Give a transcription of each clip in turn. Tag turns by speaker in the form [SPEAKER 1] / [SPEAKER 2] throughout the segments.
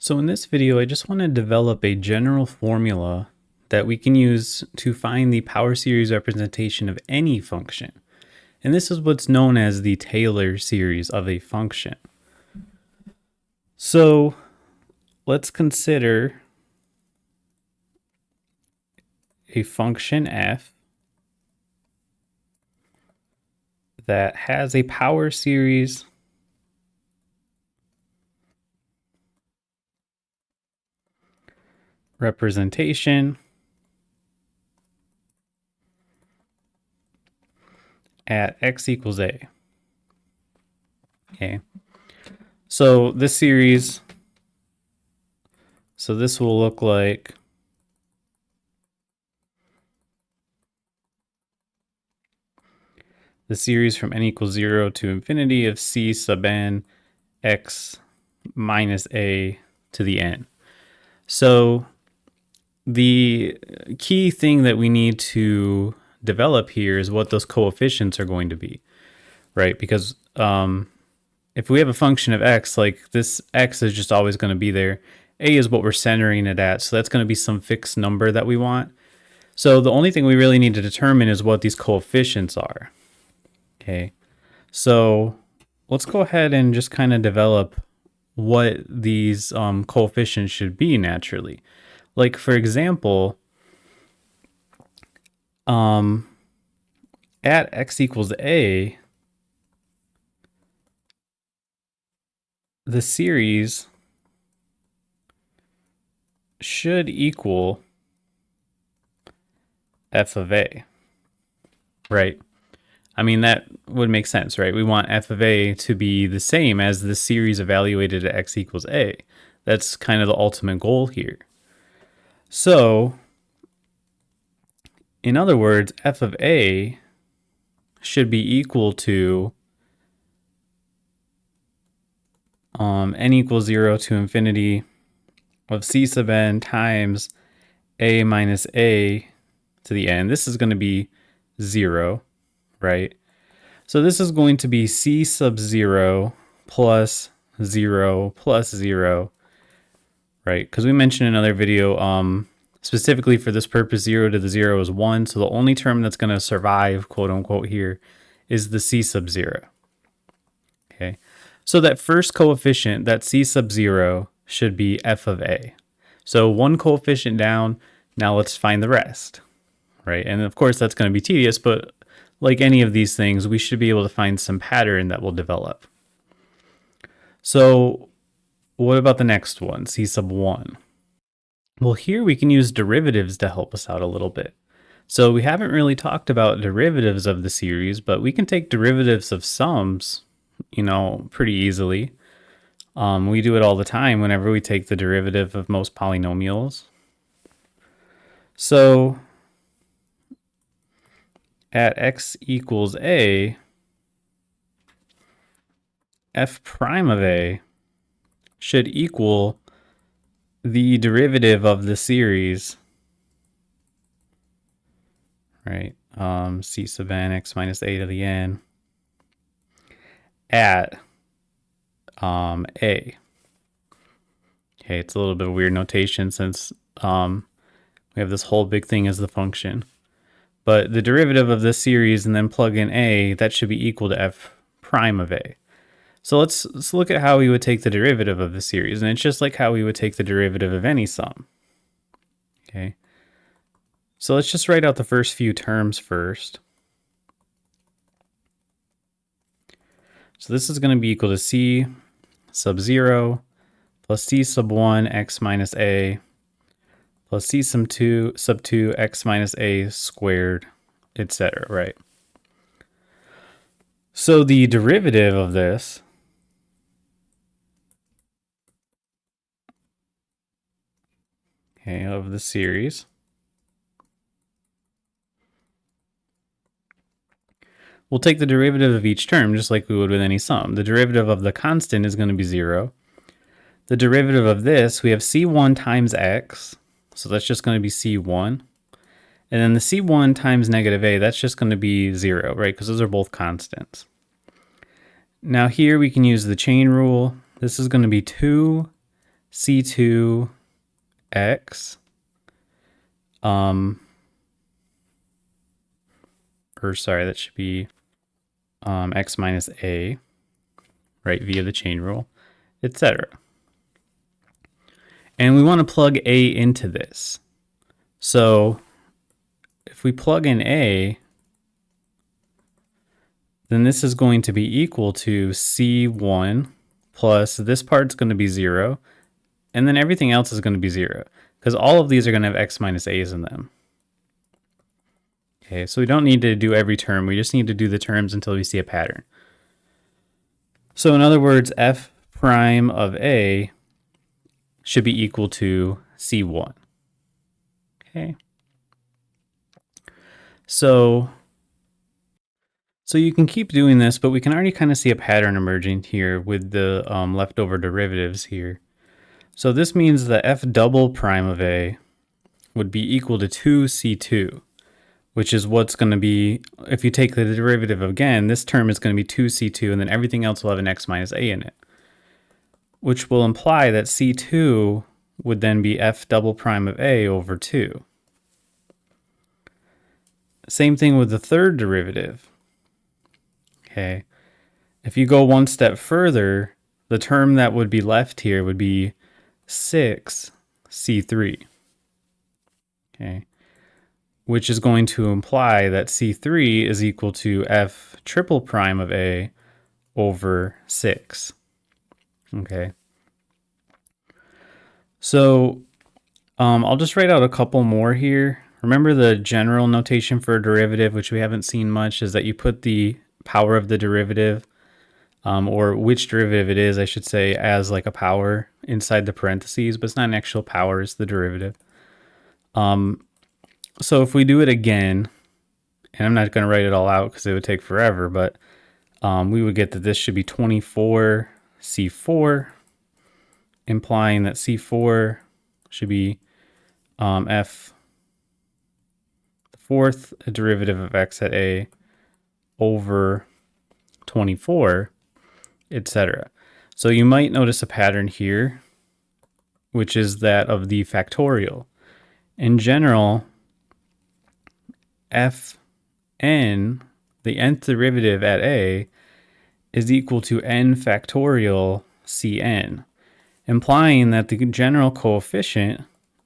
[SPEAKER 1] So in this video, I just want to develop a general formula that we can use to find the power series representation of any function. And this is what's known as the Taylor series of a function. So let's consider a function f that has a power series representation at x equals a. Okay, so this series, this will look like the series from n equals 0 to infinity of c sub n x minus a to the n. So the key thing that we need to develop here is what those coefficients are going to be, right? Because if we have a function of x, like this x is just always going to be there. A is what we're centering it at, so that's going to be some fixed number that we want. So the only thing we really need to determine is what these coefficients are. Okay, so let's go ahead and just kind of develop what these coefficients should be naturally. Like for example, at x equals a, the series should equal f of a, right? I mean, that would make sense, right? We want f of a to be the same as the series evaluated at x equals a. That's kind of the ultimate goal here. So, in other words, f of a should be equal to n equals 0 to infinity of c sub n times a minus a to the n. This is going to be 0, right? So this is going to be c sub 0 plus 0 plus 0, right? Because we mentioned in another video, specifically for this purpose, 0 to the 0 is 1. So the only term that's going to survive, quote unquote, here is the c sub 0. Okay, so that first coefficient, that c sub 0, should be f of a. So one coefficient down. Now let's find the rest, right? And of course that's going to be tedious, but like any of these things, we should be able to find some pattern that will develop. So what about the next one, c sub 1? Well, here we can use derivatives to help us out a little bit. So we haven't really talked about derivatives of the series, but we can take derivatives of sums, pretty easily. We do it all the time whenever we take the derivative of most polynomials. So at x equals a, f prime of a should equal the derivative of the series, right? C sub n x minus a to the n at a. Okay, it's a little bit of weird notation since we have this whole big thing as the function. But the derivative of this series and then plug in a, that should be equal to f prime of a. So let's look at how we would take the derivative of the series. And it's just like how we would take the derivative of any sum. Okay. So let's just write out the first few terms first. So this is going to be equal to c sub 0 plus c sub 1 x minus a plus c sub 2 x minus a squared, etc., right? So the derivative of this of the series we'll take the derivative of each term just like we would with any sum. The derivative of the constant is going to be 0. The derivative of this, we have c1 times x, so that's just going to be c1. And then the c1 times negative a, that's just going to be 0, right? Because those are both constants. Now here we can use the chain rule. This is going to be 2 C2x or sorry, that should be x minus a, right, via the chain rule, etc. And we want to plug a into this. So if we plug in a, then this is going to be equal to C1 plus this part's going to be 0, and then everything else is going to be 0, because all of these are going to have x minus a's in them. Okay, so we don't need to do every term. We just need to do the terms until we see a pattern. So in other words, f prime of a should be equal to C1. Okay. So you can keep doing this, but we can already kind of see a pattern emerging here with the leftover derivatives here. So this means that f double prime of a would be equal to 2c2, which is what's going to be, if you take the derivative again, this term is going to be 2c2, and then everything else will have an x minus a in it, which will imply that c2 would then be f double prime of a over 2. Same thing with the third derivative. Okay, if you go one step further, the term that would be left here would be 6c3. Okay, which is going to imply that c3 is equal to f triple prime of a over 6. Okay, so I'll just write out a couple more here. Remember the general notation for a derivative, which we haven't seen much, is that you put the power of the derivative, or which derivative it is, I should say, as like a power inside the parentheses, but it's not an actual power, it's the derivative. So if we do it again, and I'm not going to write it all out because it would take forever, but we would get that this should be 24c4, implying that c4 should be f the fourth derivative of x at a over 24, etc. So you might notice a pattern here, which is that of the factorial. In general, fn, the nth derivative at a, is equal to n factorial cn, implying that the general coefficient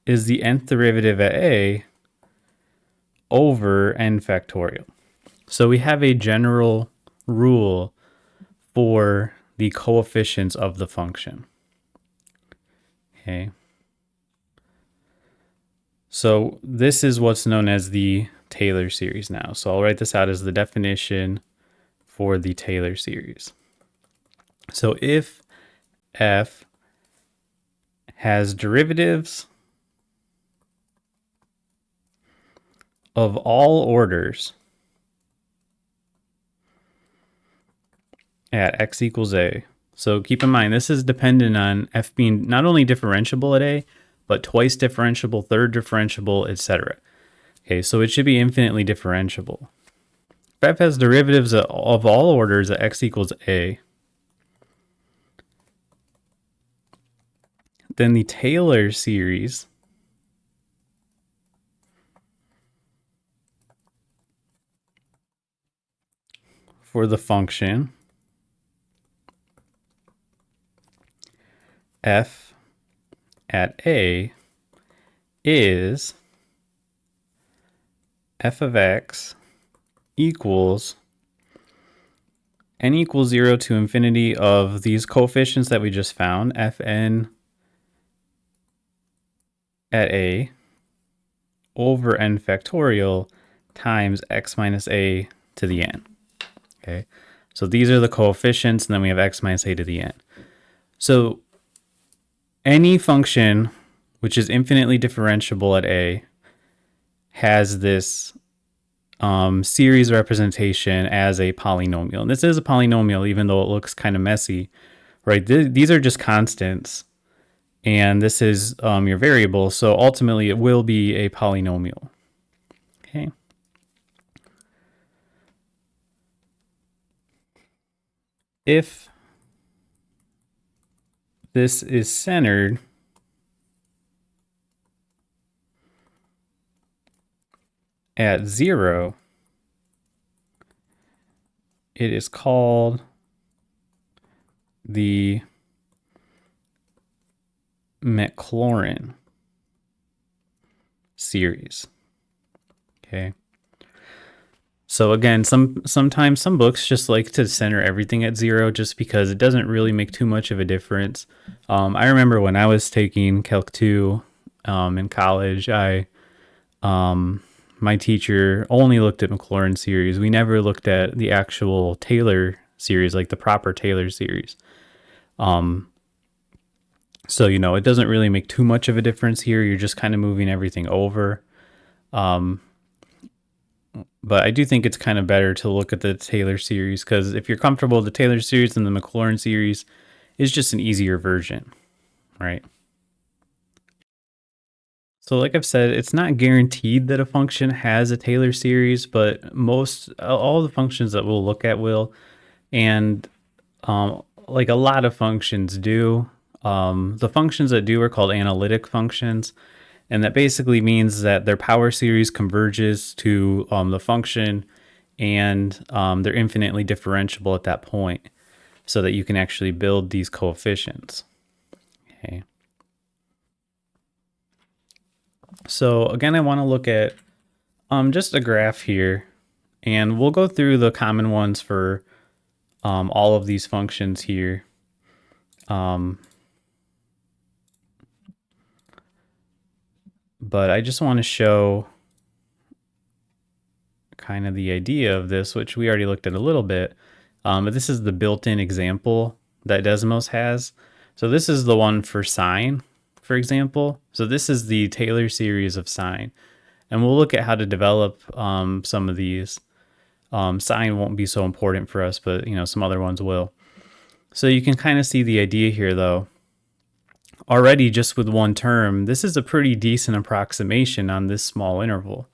[SPEAKER 1] is the nth derivative at a over n factorial. So we have a general rule for the coefficients of the function. Okay. So this is what's known as the Taylor series now. So I'll write this out as the definition for the Taylor series. So if f has derivatives of all orders at x equals a, so keep in mind this is dependent on f being not only differentiable at a, but twice differentiable, third differentiable, etc. Okay, so it should be infinitely differentiable. If f has derivatives of all orders at x equals a, then the Taylor series for the function f at a is f of x equals n equals 0 to infinity of these coefficients that we just found, fn at a over n factorial times x minus a to the n. Okay, so these are the coefficients, and then we have x minus a to the n. So any function which is infinitely differentiable at a has this series representation as a polynomial. And this is a polynomial, even though it looks kind of messy, right? These are just constants, and this is your variable. So ultimately, it will be a polynomial. Okay. If this is centered at 0, it is called the Maclaurin series. Okay. So again, sometimes some books just like to center everything at 0 just because it doesn't really make too much of a difference. I remember when I was taking Calc 2 in college, my teacher only looked at Maclaurin series. We never looked at the actual Taylor series, like the proper Taylor series. So, it doesn't really make too much of a difference here. You're just kind of moving everything over. But I do think it's kind of better to look at the Taylor series because if you're comfortable with the Taylor series, then the Maclaurin series is just an easier version, right? So like I've said, it's not guaranteed that a function has a Taylor series, but all the functions that we'll look at will. And like a lot of functions do. The functions that do are called analytic functions. And that basically means that their power series converges to the function and they're infinitely differentiable at that point so that you can actually build these coefficients. Okay. So again, I want to look at just a graph here, and we'll go through the common ones for all of these functions here. But I just want to show kind of the idea of this, which we already looked at a little bit. But this is the built-in example that Desmos has. So this is the one for sine, for example. So this is the Taylor series of sine. And we'll look at how to develop some of these. Sine won't be so important for us, but some other ones will. So you can kind of see the idea here, though. Already just with one term, this is a pretty decent approximation on this small interval.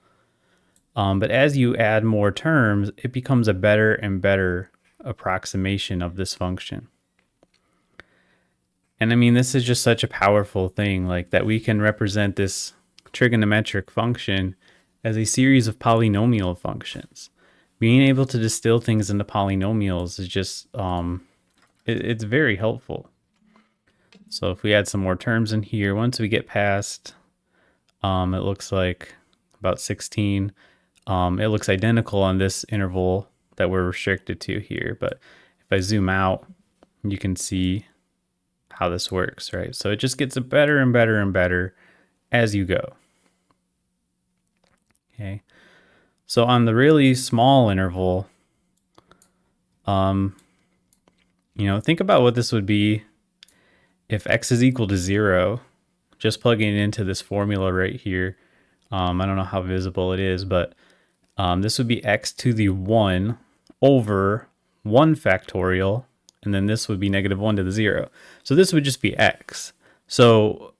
[SPEAKER 1] But as you add more terms, it becomes a better and better approximation of this function. And I mean, this is just such a powerful thing, like that we can represent this trigonometric function as a series of polynomial functions. Being able to distill things into polynomials is just, it's very helpful. So if we add some more terms in here, once we get past, it looks like about 16, it looks identical on this interval that we're restricted to here. But if I zoom out, you can see how this works, right? So it just gets better and better and better as you go. Okay. So on the really small interval, think about what this would be if x is equal to 0, just plugging it into this formula right here. I don't know how visible it is, but this would be x to the 1 over 1 factorial, and then this would be negative 1 to the 0. So this would just be x. So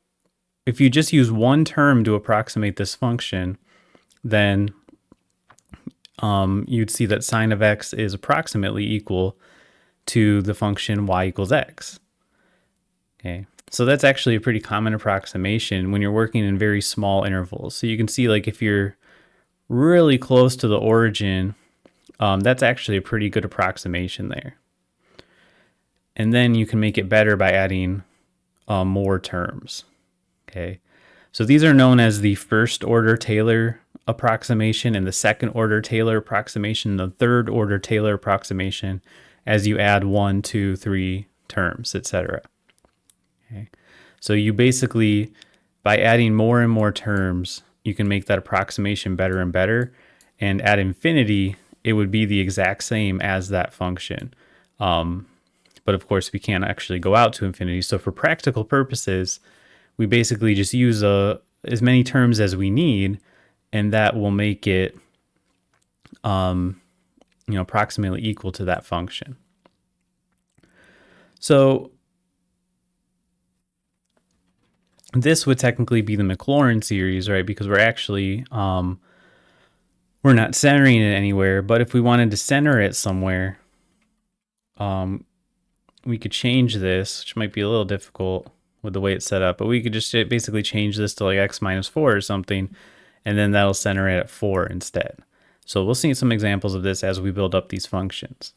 [SPEAKER 1] if you just use one term to approximate this function, then you'd see that sine of x is approximately equal to the function y equals x. Okay, so that's actually a pretty common approximation when you're working in very small intervals. So you can see, like, if you're really close to the origin, that's actually a pretty good approximation there. And then you can make it better by adding more terms. Okay, so these are known as the first order Taylor approximation and the second order Taylor approximation, the third order Taylor approximation, as you add 1, 2, 3 terms, etc. Okay. So you basically, by adding more and more terms, you can make that approximation better and better. And at infinity, it would be the exact same as that function. But of course, we can't actually go out to infinity. So for practical purposes, we basically just use as many terms as we need, and that will make it approximately equal to that function. So this would technically be the Maclaurin series, right? Because we're actually, we're not centering it anywhere, but if we wanted to center it somewhere, we could change this, which might be a little difficult with the way it's set up, but we could just basically change this to like x minus 4 or something. and then that'll center it at 4 instead. So we'll see some examples of this as we build up these functions.